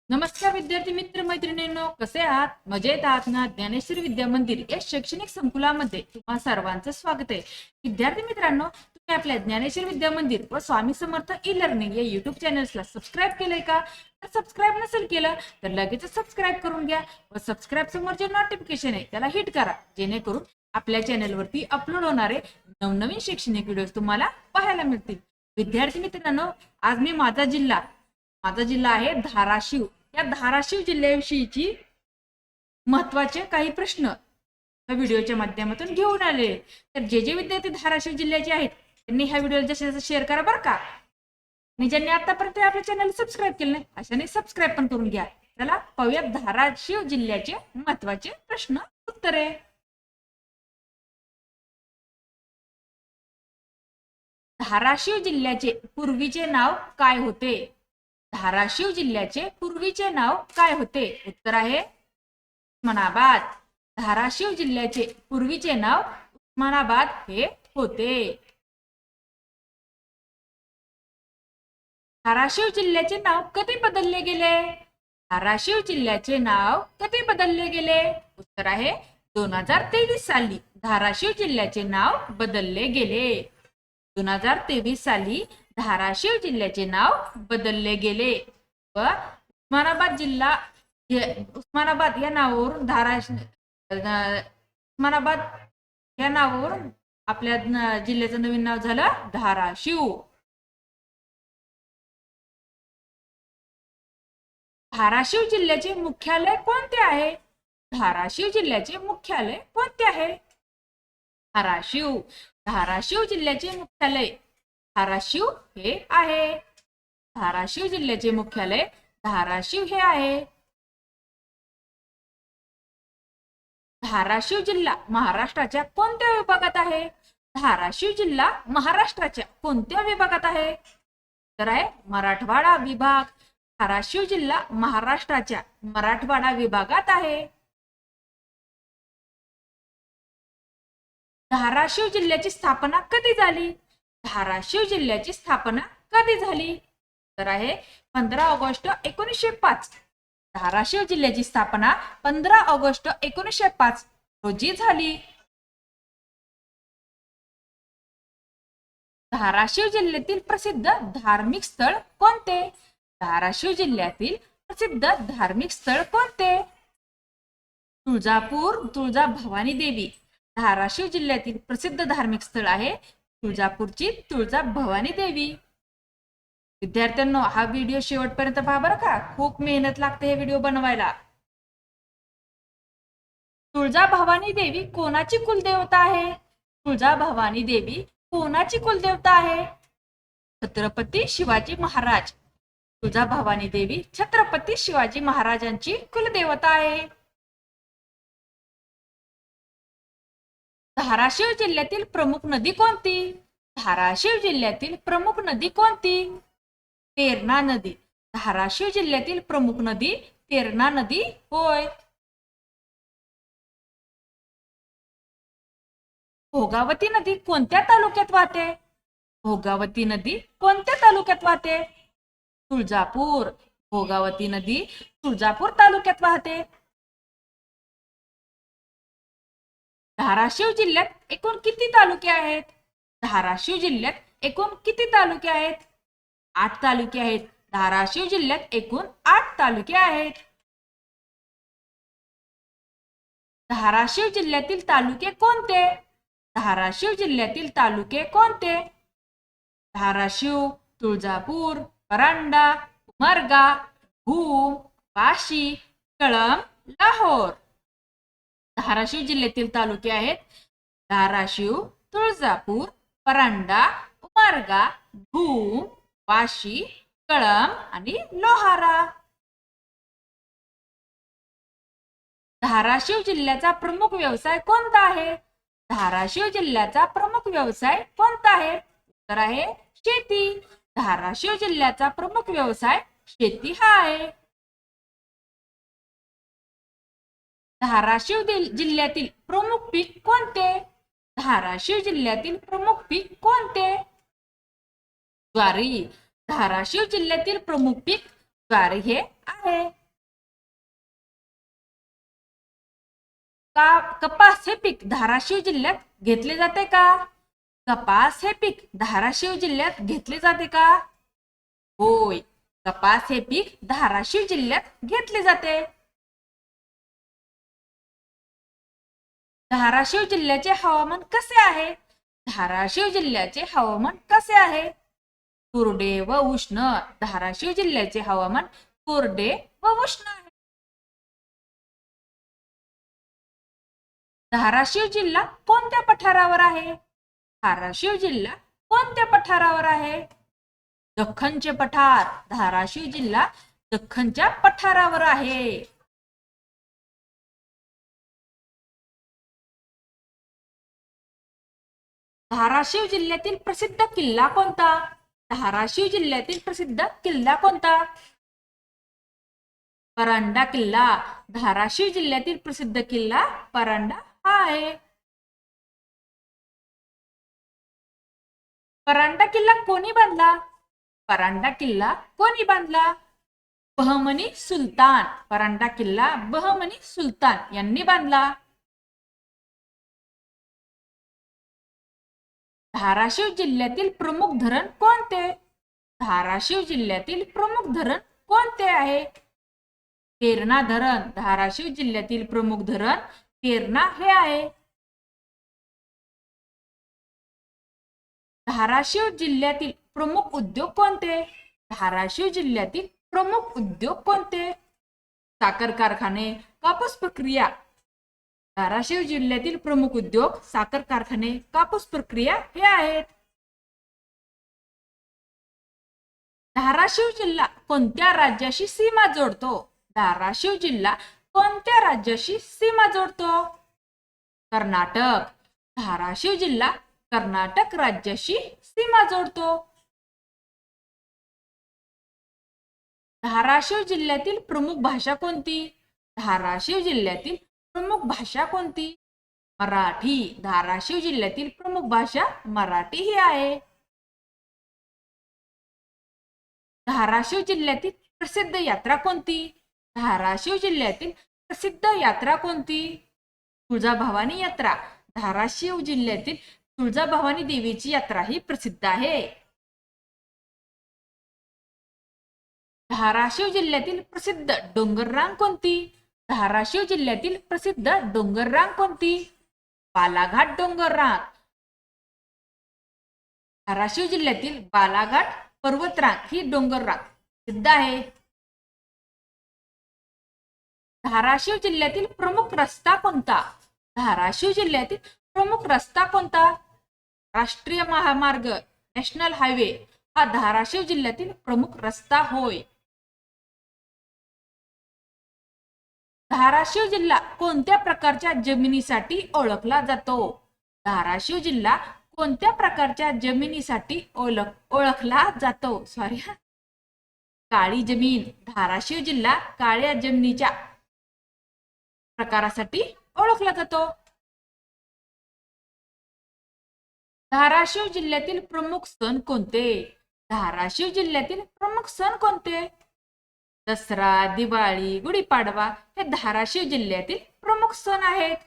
नमस्कार विद्यार्थी मित्र मैत्रिणींनो, कसे आहात? मजेत आहात ना? ज्ञानेश्वरी विद्या मंदिर या शैक्षणिक संकुलामध्ये तुम्हा सर्वांचं स्वागत आहे. विद्यार्थी मित्रांनो, तुम्ही आपल्या ज्ञानेश्वरी विद्या मंदिर व स्वामी समर्थ ई लर्निंग या युट्यूब चॅनल्सला सबस्क्राईब केलंय का? तर सबस्क्राईब नसेल केलं तर लगेच सबस्क्राईब करून घ्या व सबस्क्राईब समोर जे नोटिफिकेशन आहे त्याला हिट करा, जेणेकरून आपल्या चॅनलवरती अपलोड होणारे नवनवीन शैक्षणिक व्हिडिओज तुम्हाला पाहायला मिळतील. विद्यार्थी मित्रांनो, आज मी माझा जिल्हा आहे धाराशिव. या धाराशिव जिल्ह्याविषयीची महत्वाचे काही प्रश्न या व्हिडिओच्या माध्यमातून घेऊन आले. तर जे विद्यार्थी धाराशिव जिल्ह्याचे आहेत त्यांनी ह्या व्हिडिओला जास्तीत शेअर करा बरं का. आणि ज्यांनी आतापर्यंत आपल्या चॅनल सबस्क्राईब केलं नाही अशाने सबस्क्राईब पण करून घ्या. चला पाहूयात धाराशिव जिल्ह्याचे महत्वाचे प्रश्न उत्तरे. धाराशिव जिल्ह्याचे पूर्वीचे नाव काय होते? धाराशिव जिल्ह्याचे पूर्वीचे नाव काय होते? उत्तर आहे उस्मानाबाद. धाराशिव जिल्ह्याचे पूर्वीचे नाव उस्मानाबाद हे होते. धाराशिव जिल्ह्याचे नाव कधी बदलले गेले? धाराशिव जिल्ह्याचे नाव कधी बदलले गेले? उत्तर आहे 2023 साली धाराशिव जिल्ह्याचे नाव बदलले गेले. 2023 साली धाराशिव जिल्ह्याचे नाव बदलले गेले व उस्मानाबाद या नावावरून उस्मानाबाद या नावावरून आपल्या जिल्ह्याचं नवीन नाव झालं धाराशिव. धाराशिव जिल्ह्याचे मुख्यालय कोणते आहे? धाराशिव जिल्ह्याचे मुख्यालय कोणते आहे? धाराशिव. धाराशिव जिल्ह्याचे मुख्यालय धाराशिव हे आहे. धाराशिव जिल्ह्याचे मुख्यालय धाराशिव हे आहे. धाराशिव जिल्हा महाराष्ट्राच्या कोणत्या विभागात आहे? धाराशिव जिल्हा महाराष्ट्राच्या कोणत्या विभागात आहे? तर आहे मराठवाडा विभाग. धाराशिव जिल्हा महाराष्ट्राच्या मराठवाडा विभागात आहे. धाराशिव जिल्ह्याची स्थापना कधी झाली? धाराशिव जिल्ह्याची स्थापना कधी झाली? तर आहे 15 ऑगस्ट 1905. धाराशिव जिल्ह्याची स्थापना 15 ऑगस्ट 1905 रोजी झाली. धाराशिव जिल्ह्यातील प्रसिद्ध धार्मिक स्थळ कोणते? धाराशिव जिल्ह्यातील प्रसिद्ध धार्मिक स्थळ कोणते? तुळजापूर तुळजा भवानी देवी. धाराशिव जिल्ह्यातील प्रसिद्ध धार्मिक स्थळ आहे तुळजापूरची तुळजा भवानी देवी. विद्यार्थ्यांनो, हा व्हिडिओ शेवटपर्यंत पहा बरं का, खूप मेहनत लागते हे व्हिडिओ बनवायला. तुळजा भवानी देवी कोणाची कुलदेवता आहे? तुळजा भवानी देवी कोणाची कुलदेवता आहे? छत्रपती शिवाजी महाराज. तुळजा भवानी देवी छत्रपती शिवाजी महाराजांची कुलदेवता आहे. धाराशिव जिल्ह्यातील प्रमुख नदी कोणती? धाराशिव जिल्ह्यातील प्रमुख नदी कोणती? तेरणा नदी. धाराशिव जिल्ह्यातील प्रमुख नदी तेरणा नदी होय. भोगावती नदी कोणत्या तालुक्यात वाहते? भोगावती नदी कोणत्या तालुक्यात वाहते? तुळजापूर. भोगावती नदी तुळजापूर तालुक्यात वाहते. धाराशिव जिल्ह्यात एकूण किती तालुके आहेत? धाराशिव जिल्ह्यात एकूण किती तालुके आहेत? 8 तालुके आहेत. धाराशिव जिल्ह्यात एकूण 8 तालुके आहेत. धाराशिव जिल्ह्यातील तालुके कोणते? धाराशिव जिल्ह्यातील तालुके कोणते? धाराशिव, तुळजापूर, परांडा, उमरगा, भूम, वाशी, कळंब, लाहोर. धाराशिव जिल्ह्यातील तालुके आहेत धाराशिव, तुळजापूर, परांडा, उमरगा, भूम, वाशी, कळंब आणि लोहारा. धाराशिव जिल्ह्याचा प्रमुख व्यवसाय कोणता आहे? धाराशिव जिल्ह्याचा प्रमुख व्यवसाय कोणता आहे? उत्तर आहे शेती. धाराशिव जिल्ह्याचा प्रमुख व्यवसाय शेती हा आहे. धाराशिव जिल्ह्यातील प्रमुख पीक कोणते? धाराशिव जिल्ह्यातील प्रमुख पीक कोणते? ज्वारी. धाराशिव जिल्ह्यातील प्रमुख पीक ज्वारी हे आहे. कपास हे पीक धाराशिव जिल्ह्यात घेतले जाते का? कपास हे पीक धाराशिव जिल्ह्यात घेतले जाते का? होय, कपास हे पीक धाराशिव जिल्ह्यात घेतले जाते. धाराशिव जिल्ह्याचे हवामान कसे आहे? धाराशिव जिल्ह्याचे हवामान कसे आहे? कोरडे व उष्ण. धाराशिव जिल्ह्याचे हवामान कोरडे व उष्ण आहे. धाराशिव जिल्हा कोणत्या पठारावर आहे? धाराशिव जिल्हा कोणत्या पठारावर आहे? दख्खनचे पठार. धाराशिव जिल्हा दख्खनच्या पठारावर आहे. धाराशिव जिल्ह्यातील प्रसिद्ध किल्ला कोणता? धाराशिव जिल्ह्यातील प्रसिद्ध किल्ला कोणता? परांडा किल्ला. धाराशिव जिल्ह्यातील प्रसिद्ध किल्ला परांडा हा आहे. परांडा किल्ला कोणी बांधला? परांडा किल्ला कोणी बांधला? बहमनी सुलतान. परांडा किल्ला बहमनी सुलतान यांनी बांधला. धाराशिव जिल्ह्यातील प्रमुख धरण कोणते? धाराशिव जिल्ह्यातील प्रमुख धरण कोणते आहे? तेरणा धरण. धाराशिव जिल्ह्यातील प्रमुख धरण तेरणा हे आहे. धाराशिव जिल्ह्यातील प्रमुख उद्योग कोणते? धाराशिव जिल्ह्यातील प्रमुख उद्योग कोणते? साखर कारखाने, कापूस प्रक्रिया. धाराशिव जिल्ह्यातील प्रमुख उद्योग साखर कारखाने, कापूस प्रक्रिया हे आहेत. धाराशिव जिल्हा कोणत्या राज्याशी सीमा जोडतो? धाराशिव जिल्हा कोणत्या राज्याशी सीमा जोडतो? कर्नाटक. धाराशिव जिल्हा कर्नाटक राज्याशी सीमा जोडतो. धाराशिव जिल्ह्यातील प्रमुख भाषा कोणती? धाराशिव जिल्ह्यातील प्रमुख भाषा कोणती? मराठी. धाराशिव जिल्ह्यातील प्रमुख भाषा मराठी ही आहे. धाराशिव जिल्ह्यातील प्रसिद्ध यात्रा कोणती? धाराशिव जिल्ह्यातील प्रसिद्ध यात्रा कोणती? तुळजाभवानी यात्रा. धाराशिव जिल्ह्यातील तुळजाभवानी देवीची यात्रा ही प्रसिद्ध आहे. धाराशिव जिल्ह्यातील प्रसिद्ध डोंगररांग कोणती? धाराशिव जिल्ह्यातील प्रसिद्ध डोंगररांग कोणती? बालाघाट डोंगररांग. धाराशिव जिल्ह्यातील बालाघाट पर्वतरांग ही डोंगररांग प्रसिद्ध आहे. धाराशिव जिल्ह्यातील प्रमुख रस्ता कोणता? धाराशिव जिल्ह्यातील प्रमुख रस्ता कोणता? राष्ट्रीय महामार्ग नॅशनल हायवे हा धाराशिव जिल्ह्यातील प्रमुख रस्ता होय. धाराशिव जिल्हा कोणत्या प्रकारच्या जमिनीसाठी ओळखला जातो? धाराशिव जिल्हा कोणत्या प्रकारच्या जमिनीसाठी ओळखला जातो? काळी जमीन. धाराशिव जिल्हा काळ्या जमिनीच्या प्रकारासाठी ओळखला जातो. धाराशिव जिल्ह्यातील प्रमुख सण कोणते? धाराशिव जिल्ह्यातील प्रमुख सण कोणते? दसरा, दिवाळी, गुढीपाडवा हे धाराशिव जिल्ह्यातील प्रमुख सण आहेत.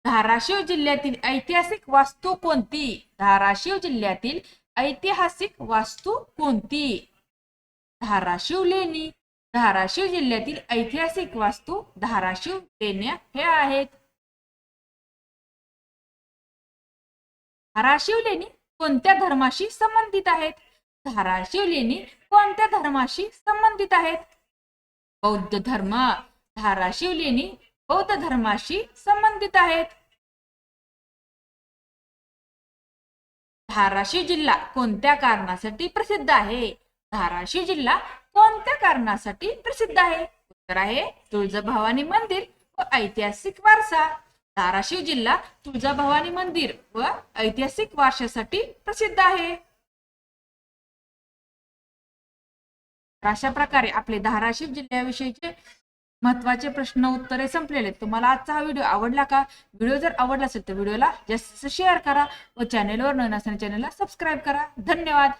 धाराशिव जिल्ह्यातील ऐतिहासिक वास्तू कोणती? धाराशिव जिल्ह्यातील ऐतिहासिक वास्तू कोणती? धाराशिव लेणी. धाराशिव जिल्ह्यातील ऐतिहासिक वास्तू धाराशिव लेण्या हे आहेत. धाराशिव लेणी कोणत्या धर्माशी संबंधित आहेत? धाराशिव लेणी कोणत्या धर्माशी संबंधित आहेत? बौद्ध धर्म. धाराशिव लेणी बौद्ध धर्माशी संबंधित आहेत. धाराशिव जिल्हा कोणत्या कारणासाठी प्रसिद्ध आहे? धाराशिव जिल्हा कोणत्या कारणासाठी प्रसिद्ध आहे? उत्तर आहे तुळजाभवानी मंदिर व ऐतिहासिक वारसा. धाराशिव जिल्हा तुळजाभवानी मंदिर व ऐतिहासिक वारशासाठी प्रसिद्ध आहे. अशा प्रकारे आपले धाराशिव जिल्ह्याविषयीचे महत्त्वाचे प्रश्न उत्तरे संपलेले. तुम्हाला आजचा हा व्हिडिओ आवडला का? व्हिडिओ जर आवडला असेल तर व्हिडिओला जास्त शेअर करा व चॅनेलवर नवीन असणाऱ्या चॅनेलला सबस्क्राईब करा. धन्यवाद.